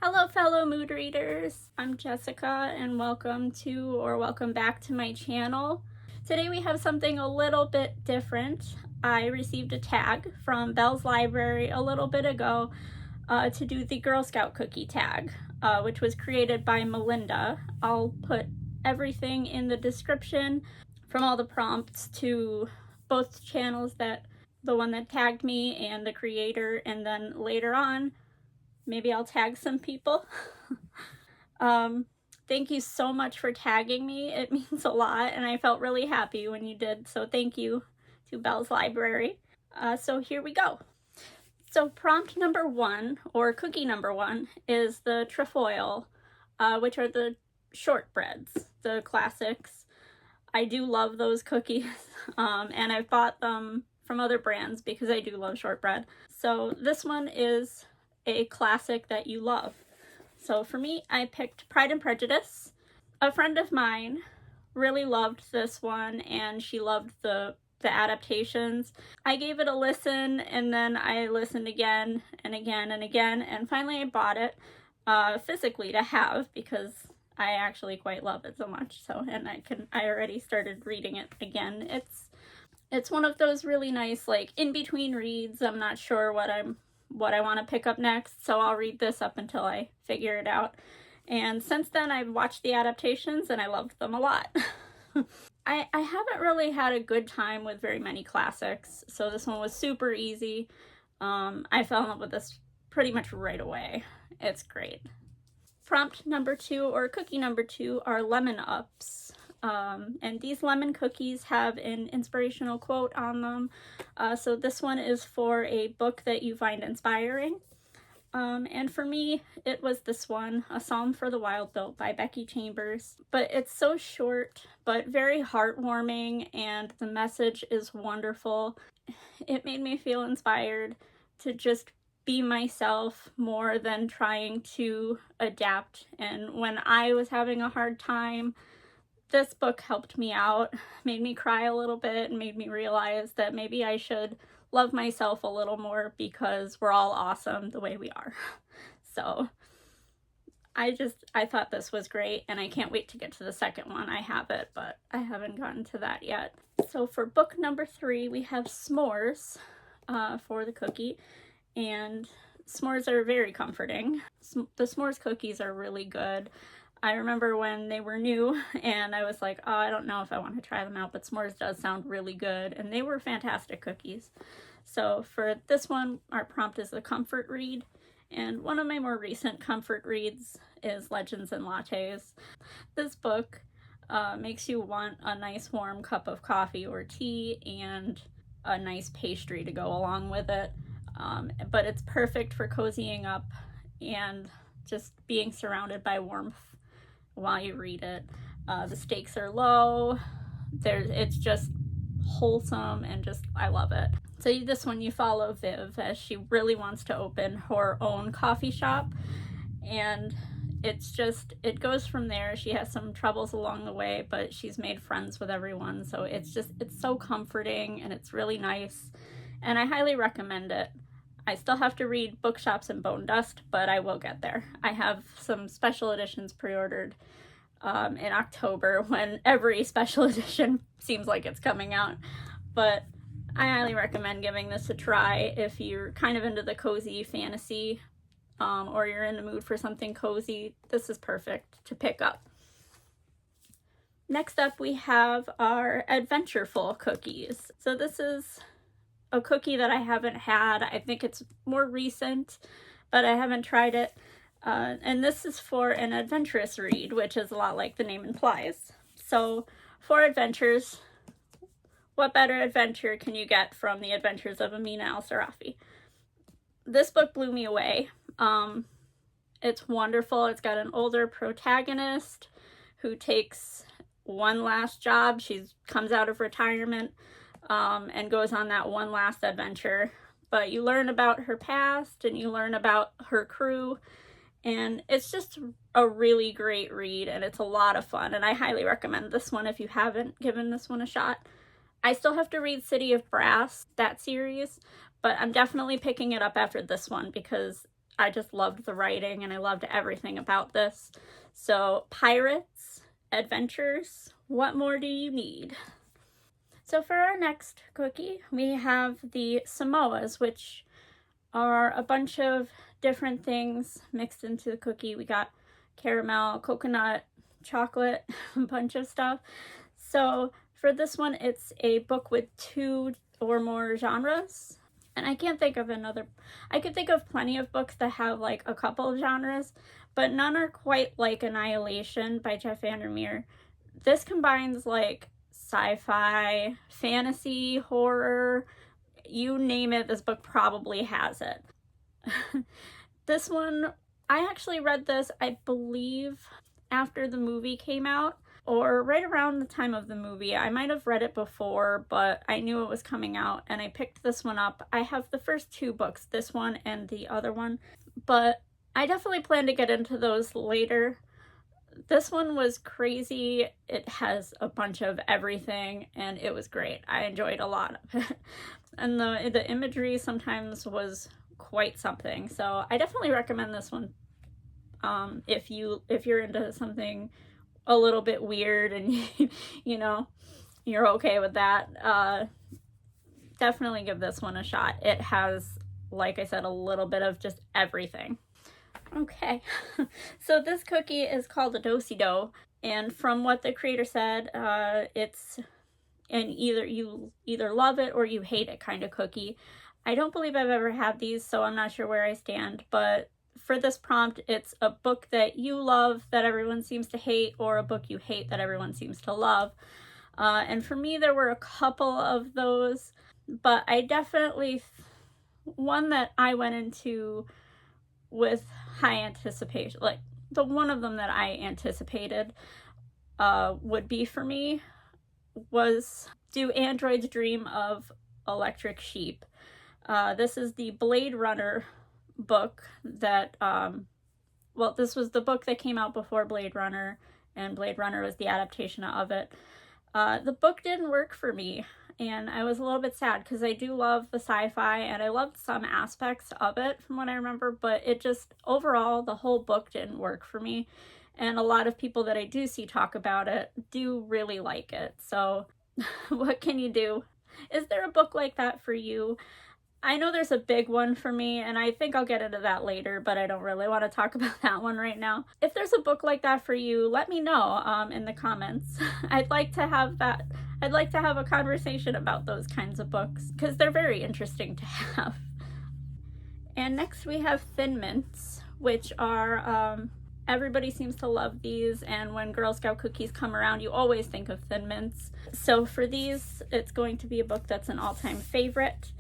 Hello fellow mood readers, I'm Jessica and welcome back to my channel. Today we have something a little bit different. I received a tag from Belle's library a little bit ago to do the Girl Scout cookie tag, which was created by Melinda. I'll put everything in the description from all the prompts to both channels, the one that tagged me and the creator, and then later on maybe I'll tag some people. Thank you so much for tagging me. It means a lot, and I felt really happy when you did, so thank you to Belle's Library. So here we go. So prompt number one, or cookie number one, is the Trefoil, which are the shortbreads, the classics. I do love those cookies, and I've bought them from other brands because I do love shortbread. So this one is a classic that you love. So for me, I picked Pride and Prejudice. A friend of mine really loved this one and she loved the adaptations. I gave it a listen and then I listened again and again and again, and finally I bought it physically to have because I actually quite love it so much. So, and I already started reading it again. It's one of those really nice, like, in-between reads. I'm not sure what I want to pick up next, so I'll read this up until I figure it out. And since then, I've watched the adaptations and I loved them a lot. I haven't really had a good time with very many classics, so this one was super easy. I fell in love with this pretty much right away. It's great. Prompt number two, or cookie number two, are lemon ups. And these lemon cookies have an inspirational quote on them. So this one is for a book that you find inspiring. And for me, it was this one, A Psalm for the Wild Goat by Becky Chambers. But it's so short, but very heartwarming, and the message is wonderful. It made me feel inspired to just be myself more than trying to adapt. And when I was having a hard time, this book helped me out, made me cry a little bit, and made me realize that maybe I should love myself a little more because we're all awesome the way we are. So I thought this was great, and I can't wait to get to the second one. I have it, but I haven't gotten to that yet. So for book number three, we have s'mores for the cookie, and s'mores are very comforting. The s'mores cookies are really good. I remember when they were new and I was like, oh, I don't know if I want to try them out, but s'mores does sound really good, and they were fantastic cookies. So for this one, our prompt is a comfort read, and one of my more recent comfort reads is Legends and Lattes. This book makes you want a nice warm cup of coffee or tea and a nice pastry to go along with it, but it's perfect for cozying up and just being surrounded by warmth while you read it. The stakes are low. It's just wholesome, and just, I love it. So this one, you follow Viv as she really wants to open her own coffee shop, and it goes from there. She has some troubles along the way, but she's made friends with everyone, so it's so comforting and it's really nice, and I highly recommend it. I still have to read Bookshops and Bone Dust, but I will get there. I have some special editions pre-ordered in October, when every special edition seems like it's coming out. But I highly recommend giving this a try if you're kind of into the cozy fantasy, or you're in the mood for something cozy. This is perfect to pick up. Next up, we have our Adventureful cookies. So this is a cookie that I haven't had. I think it's more recent, but I haven't tried it. And this is for an adventurous read, which is a lot like the name implies. So for adventures, what better adventure can you get from the adventures of Amina Al-Sarafi? This book blew me away. It's wonderful. It's got an older protagonist who takes one last job. She comes out of retirement and goes on that one last adventure. But you learn about her past and you learn about her crew, and it's just a really great read, and it's a lot of fun, and I highly recommend this one if you haven't given this one a shot. I still have to read City of Brass, that series, but I'm definitely picking it up after this one because I just loved the writing and I loved everything about this. So pirates, adventures, what more do you need? So for our next cookie, we have the Samoas, which are a bunch of different things mixed into the cookie. We got caramel, coconut, chocolate, a bunch of stuff. So for this one, it's a book with 2 or more genres. And I can't think of another. I could think of plenty of books that have like a couple of genres, but none are quite like Annihilation by Jeff Vandermeer. This combines like sci-fi, fantasy, horror, you name it, this book probably has it. This one, I actually read this, I believe, after the movie came out, or right around the time of the movie. I might have read it before, but I knew it was coming out, and I picked this one up. I have the first 2 books, this one and the other one, but I definitely plan to get into those later. This one was crazy. It has a bunch of everything, and it was great. I enjoyed a lot of it. And the imagery sometimes was quite something. So I definitely recommend this one if you're into something a little bit weird and you know, you're okay with that. Definitely give this one a shot. It has, like I said, a little bit of just everything. Okay, so this cookie is called a do-si-do, and from what the creator said, it's an you either love it or you hate it kind of cookie. I don't believe I've ever had these, so I'm not sure where I stand, but for this prompt, it's a book that you love that everyone seems to hate, or a book you hate that everyone seems to love. And for me, there were a couple of those, but I definitely, one that I went into with high anticipation, like the one of them that I anticipated would be for me was Do Androids Dream of Electric Sheep? This is the Blade Runner book that, well, this was the book that came out before Blade Runner, and Blade Runner was the adaptation of it. The book didn't work for me, and I was a little bit sad because I do love the sci-fi and I loved some aspects of it from what I remember, but it just, overall, the whole book didn't work for me. And a lot of people that I do see talk about it do really like it. So what can you do? Is there a book like that for you? I know there's a big one for me, and I think I'll get into that later, but I don't really want to talk about that one right now. If there's a book like that for you, let me know in the comments. I'd like to have that. I'd like to have a conversation about those kinds of books because they're very interesting to have. And next we have Thin Mints, which are, everybody seems to love these, and when Girl Scout cookies come around, you always think of Thin Mints. So for these, it's going to be a book that's an all-time favorite.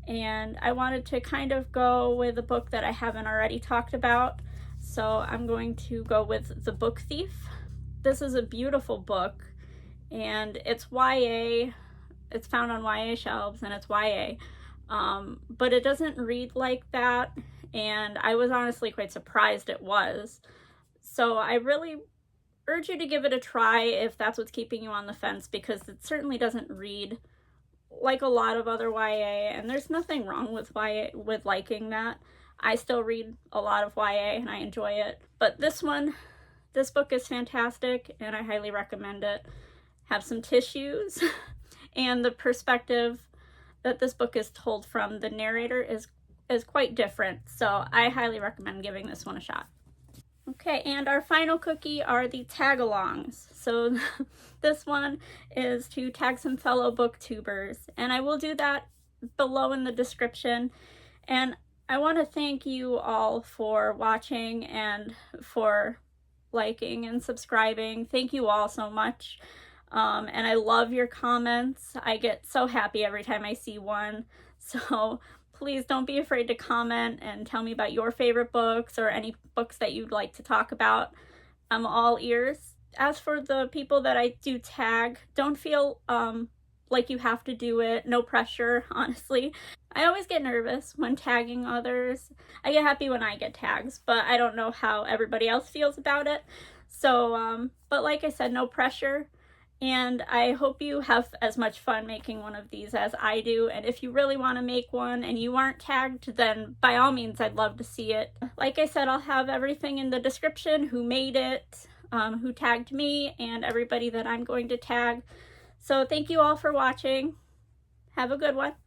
And I wanted to kind of go with a book that I haven't already talked about. So I'm going to go with The Book Thief. This is a beautiful book, and it's YA. It's found on YA shelves, and it's YA. But it doesn't read like that, and I was honestly quite surprised it was. So I really urge you to give it a try if that's what's keeping you on the fence, because it certainly doesn't read like a lot of other YA, and there's nothing wrong with YA, with liking that. I still read a lot of YA and I enjoy it, but this book is fantastic and I highly recommend it. Have some tissues and the perspective that this book is told from the narrator is quite different, so I highly recommend giving this one a shot. Okay, and our final cookie are the Tagalongs. So this one is to tag some fellow booktubers, and I will do that below in the description. And I want to thank you all for watching and for liking and subscribing. Thank you all so much. And I love your comments. I get so happy every time I see one. So please don't be afraid to comment and tell me about your favorite books or any books that you'd like to talk about. I'm all ears. As for the people that I do tag, don't feel like you have to do it. No pressure, honestly. I always get nervous when tagging others. I get happy when I get tags, but I don't know how everybody else feels about it. So, but like I said, no pressure. And I hope you have as much fun making one of these as I do. And if you really want to make one and you aren't tagged, then by all means, I'd love to see it. Like I said, I'll have everything in the description, who made it, who tagged me, and everybody that I'm going to tag. So thank you all for watching. Have a good one.